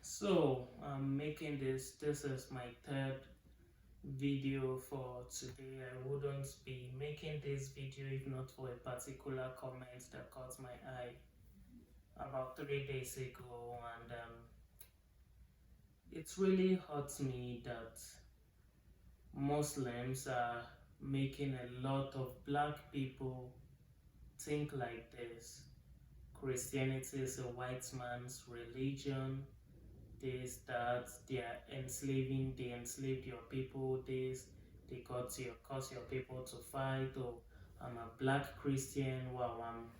So I'm making this is my third video for today. I wouldn't be making this video if not for a particular comment that caught my eye about 3 days ago, and it really hurts me that Muslims are making a lot of black people think like this. Christianity is a white man's religion. This, that, they enslaved your people, this, they cause your people to fight, or I'm a black Christian, wow, I'm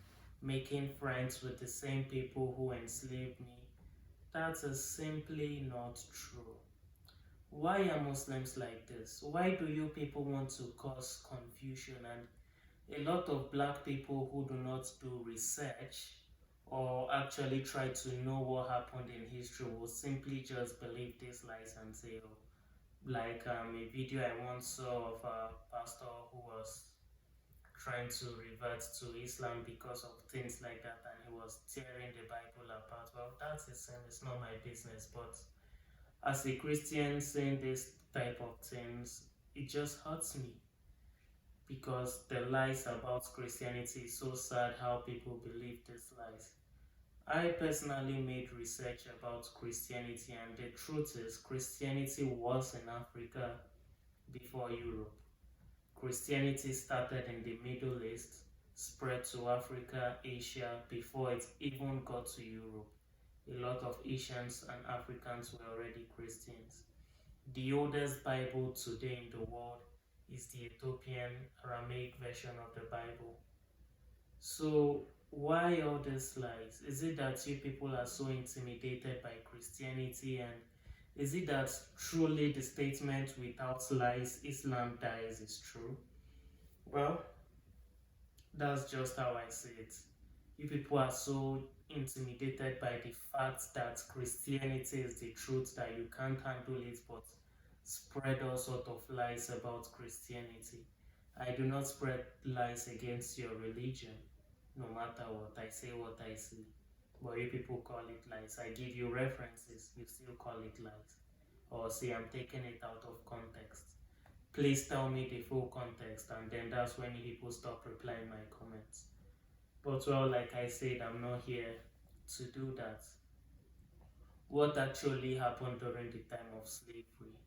making friends with the same people who enslaved me. That is simply not true. Why are Muslims like this? Why do you people want to cause confusion? And a lot of black people who do not do research or actually try to know what happened in history will simply just believe these lies and say, oh, like a video I once saw of a pastor who was trying to revert to Islam because of things like that, and he was tearing the Bible apart. Well, that's a sin, it's not my business, but as a Christian saying this type of things, it just hurts me because the lies about Christianity is so sad how people believe these lies. I personally made research about Christianity, and the truth is, Christianity was in Africa before Europe. Christianity started in the Middle East, spread to Africa, Asia before it even got to Europe. A lot of Asians and Africans were already Christians. The oldest Bible today in the world is the Ethiopian Aramaic version of the Bible. So why all these lies? Is it that you people are so intimidated by Christianity, and is it that truly the statement without lies Islam dies is true? Well, that's just how I see it. You people are so intimidated by the fact that Christianity is the truth that you can't handle it, but spread all sort of lies about Christianity. I do not spread lies against your religion. No matter what, I say what I see. But you people call it lies. I give you references, you still call it lies. Or say I'm taking it out of context. Please tell me the full context, and then that's when you people stop replying my comments. But well, like I said, I'm not here to do that. What actually happened during the time of slavery?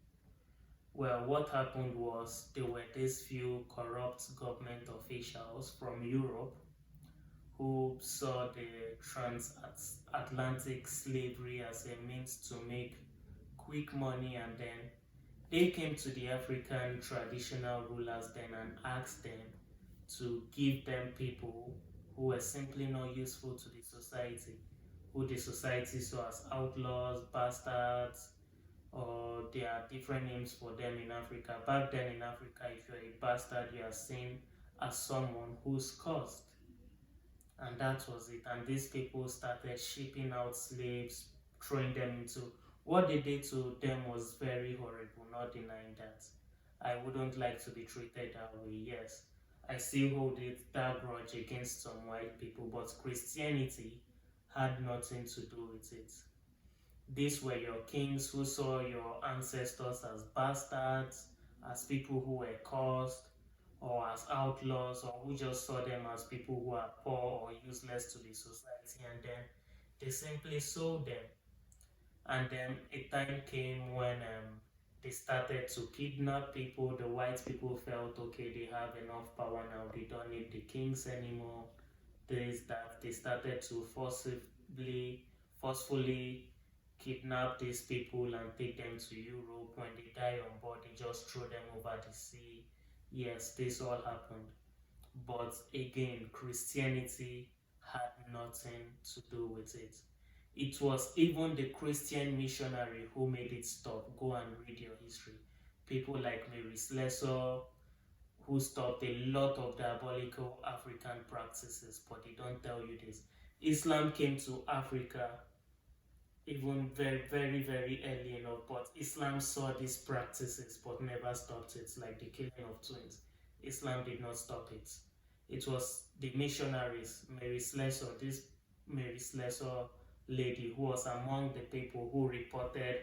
Well, what happened was there were these few corrupt government officials from Europe who saw the transatlantic slavery as a means to make quick money, and then they came to the African traditional rulers then and asked them to give them people who were simply not useful to the society, who the society saw as outlaws, bastards, or there are different names for them in Africa. Back then in Africa, if you're a bastard, you are seen as someone who's cursed. And that was it. And these people started shipping out slaves, throwing them into what they did to them was very horrible, not denying that. I wouldn't like to be treated that way, yes. I still hold it that grudge against some white people, but Christianity had nothing to do with it. These were your kings who saw your ancestors as bastards, as people who were cursed, or as outlaws, or who just saw them as people who are poor or useless to the society, and then they simply sold them. And then a time came when they started to kidnap people. The white people felt okay, they have enough power now, they don't need the kings anymore. This, that, they started to forcefully kidnap these people and take them to Europe. When they die on board, they just throw them over the sea. Yes, this all happened. But again, Christianity had nothing to do with it. It was even the Christian missionary who made it stop. Go and read your history. People like Mary Slessor, who stopped a lot of diabolical African practices, but they don't tell you this. Islam came to Africa even very early enough, but Islam saw these practices but never stopped it, like the killing of twins. Islam did not stop it. It was the missionaries, Mary Slessor, this Mary Slessor lady who was among the people who reported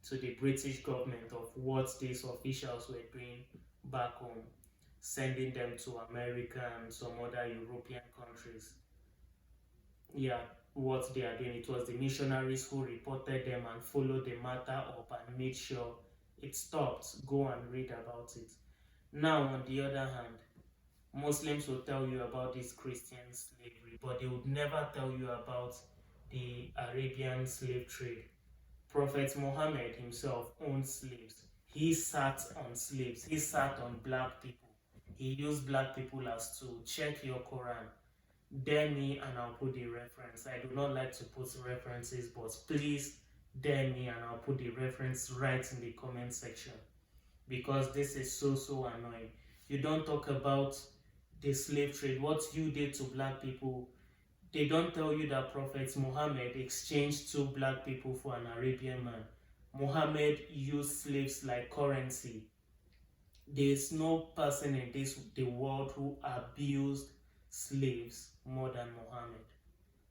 to the British government of what these officials were doing back home, sending them to America and some other European countries. Yeah, what they are doing. It was the missionaries who reported them and followed the matter up and made sure it stopped. Go and read about it. Now, on the other hand, Muslims will tell you about this Christian slavery, but they would never tell you about the Arabian slave trade. Prophet Muhammad himself owned slaves. He sat on slaves. He sat on black people. He used black people as to check your Quran. Dare me and I'll put the reference. I do not like to put references, but please dare me and I'll put the reference right in the comment section, because this is so annoying. You don't talk about the slave trade, what you did to black people. They don't tell you that Prophet Muhammad exchanged two black people for an Arabian man. Muhammad used slaves like currency. There is no person in the world who abused slaves more than Muhammad.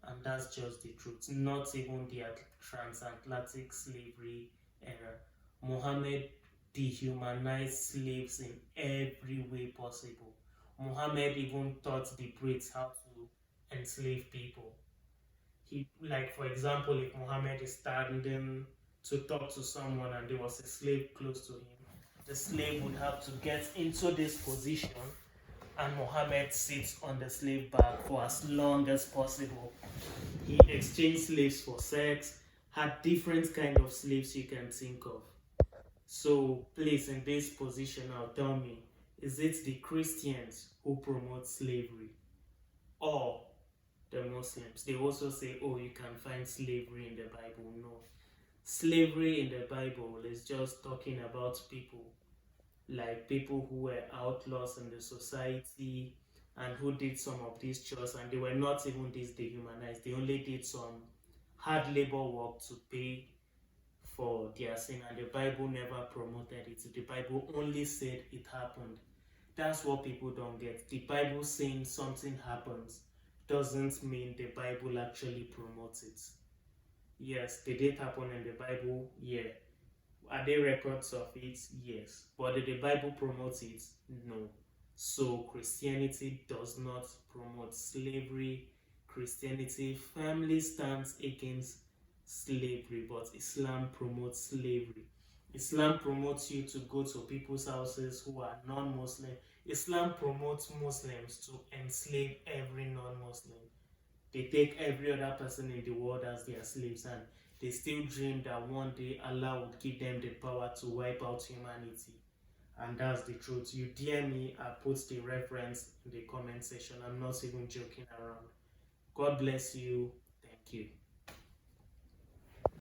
And that's just the truth. Not even the transatlantic slavery era. Muhammad dehumanized slaves in every way possible. Muhammad even taught the Brits how to enslave people. He, like for example, if Muhammad is standing to talk to someone and there was a slave close to him, the slave would have to get into this position and Muhammad sits on the slave back for as long as possible. He exchanged slaves for sex, had different kind of slaves you can think of. So please, in this position now, tell me, is it the Christians who promote slavery or the Muslims? They also say, oh, you can find slavery in the Bible. No. Slavery in the Bible is just talking about people, like people who were outlaws in the society and who did some of these chores, and they were not even this dehumanized. They only did some hard labor work to pay for their sin, and the Bible never promoted it. The Bible only said it happened. That's what people don't get. The Bible saying something happens doesn't mean the Bible actually promotes it. Yes, did it happen in the Bible? Yeah. Are there records of it? Yes. But did the Bible promote it? No. So Christianity does not promote slavery. Christianity firmly stands against slavery, but Islam promotes slavery. Islam promotes you to go to people's houses who are non-Muslim. Islam promotes Muslims to enslave every non-Muslim. They take every other person in the world as their slaves, and they still dream that one day Allah would give them the power to wipe out humanity. And that's the truth. You dare me, I put the reference in the comment section. I'm not even joking around. God bless you. Thank you.